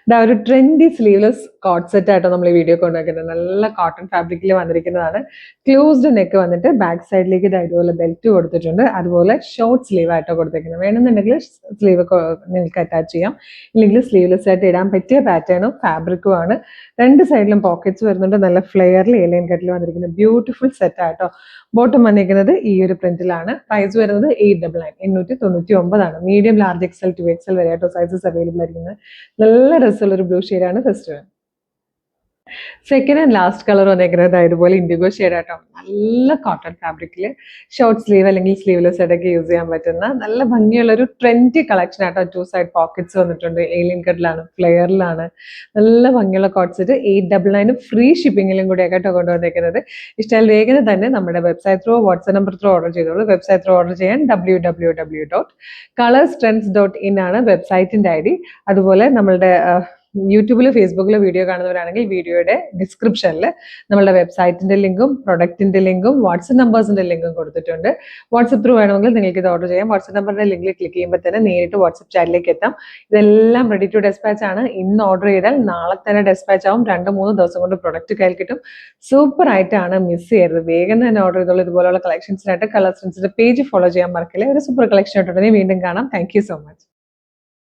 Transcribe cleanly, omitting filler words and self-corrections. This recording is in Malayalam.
ഇതാ ഒരു ട്രെൻഡി സ്ലീവ്ലെസ് കോട്ട് സെറ്റ് ആയിട്ടോ നമ്മൾ ഈ വീഡിയോ കൊണ്ടുവയ്ക്കുന്നത്. നല്ല കോട്ടൺ ഫാബ്രിക്കിൽ വന്നിരിക്കുന്നതാണ്. ക്ലോസ്ഡ് നെക്ക് വന്നിട്ട് ബാക്ക് സൈഡിലേക്ക് ഇതുപോലെ ബെൽറ്റ് കൊടുത്തിട്ടുണ്ട്. അതുപോലെ ഷോർട്ട് സ്ലീവ് ആയിട്ടോ കൊടുത്തിരിക്കുന്നത്. വേണമെന്നുണ്ടെങ്കിൽ സ്ലീവ് നിങ്ങൾക്ക് അറ്റാച്ച് ചെയ്യാം, ഇല്ലെങ്കിൽ സ്ലീവ്ലെസ് ആയിട്ട് ഇടാൻ പറ്റിയ പാറ്റേണും ഫാബ്രിക്കും ആണ്. രണ്ട് സൈഡിലും പോക്കറ്റ്സ് വരുന്നുണ്ട്. നല്ല ഫ്ലെയറിൽ എലൈൻ കട്ടിൽ വന്നിരിക്കുന്ന ബ്യൂട്ടിഫുൾ സെറ്റ് ആയിട്ടോ. ബോട്ടം വന്നിരിക്കുന്നത് ഈ ഒരു പ്രിന്റിലാണ്. പ്രൈസ് വരുന്നത് 899 899 മീഡിയം ലാർജ് എക്സൽ 2XL വരെ ആയിട്ടോ സൈസസ് അവൈലബിൾ ആയിരിക്കുന്നത്. നല്ല രസമുള്ള ഒരു ബ്ലൂ ഷെയ്ഡാണ് first one. Second and last colour വന്നേക്കുന്നത് ഇതുപോലെ ഇൻഡിഗോ ഷെയ്ഡ് ആട്ടോ. നല്ല കോട്ടൺ ഫാബ്രിക്കിൽ ഷോർട്ട് സ്ലീവ് അല്ലെങ്കിൽ സ്ലീവ്ലെസ് ആയിട്ടൊക്കെ യൂസ് ചെയ്യാൻ പറ്റുന്ന നല്ല ഭംഗിയുള്ള ഒരു ട്രെൻഡി കളക്ഷൻ ആട്ടോ. 2 സൈഡ് പോക്കറ്റ്സ് വന്നിട്ടുണ്ട്. ഏലിയൻ കട്ടിലാണ്, ഫ്ലെയറിലാണ്. നല്ല ഭംഗിയുള്ള കോട്ട് സെറ്റ് 899 ഫ്രീ ഷിപ്പിങ്ങിലും കൂടെ ആയിട്ടോ കൊണ്ടുവന്നേക്കുന്നത്. ഇഷ്ടമായി വേഗം തന്നെ നമ്മുടെ website through WhatsApp number through order ചെയ്തോളൂ. വെബ്സൈറ്റ് ത്രൂ ഓർഡർ ചെയ്യാൻ www.colorstrends.in ആണ് വെബ്സൈറ്റിന്റെ ID. അതുപോലെ നമ്മളുടെ യൂട്യൂബിൽ ഫേസ്ബുക്കിൽ വീഡിയോ കാണുന്നവരാണെങ്കിൽ വീഡിയോയുടെ ഡിസ്ക്രിപ്ഷനിൽ നമ്മളുടെ വെബ്സൈറ്റിന്റെ ലിങ്കും പ്രൊഡക്റ്റിന്റെ ലിങ്കും വാട്സ്ആപ്പ് നമ്പേഴ്സിന്റെ ലിങ്കും കൊടുത്തിട്ടുണ്ട്. വാട്സ്ആപ്പ് ത്രൂ വേണമെങ്കിൽ നിങ്ങൾക്ക് ഇത് ഓർഡർ ചെയ്യാം. വാട്സ്ആപ്പ് നമ്പറിന്റെ ലിങ്കിൽ ക്ലിക്ക് ചെയ്യുമ്പോൾ തന്നെ നേരിട്ട് വാട്സ്ആപ്പ് ചാറ്റിലേക്ക് എത്താം. ഇതെല്ലാം റെഡി ടു ഡെസ്പാച്ച് ആണ്. ഇന്ന് ഓർഡർ ചെയ്താൽ നാളെ തന്നെ ഡെസ്പാച്ച് ആവും. 2-3 ദിവസം കൊണ്ട് പ്രൊഡക്റ്റ് കയ്യിൽ കിട്ടും. സൂപ്പർ ആയിട്ടാണ്, മിസ് ചെയ്യരുത്. വേഗം തന്നെ ഓർഡർ ചെയ്തോളൂ. ഇതുപോലുള്ള കളക്ഷൻസിനായിട്ട് കളർ സ്ട്രെൻസിന്റെ പേജ് ഫോളോ ചെയ്യാൻ മറക്കില്ല. ഒരു സൂപ്പർ കളക്ഷൻ ആയിട്ടുണ്ടെങ്കിൽ വീണ്ടും കാണാം. Thank you so much.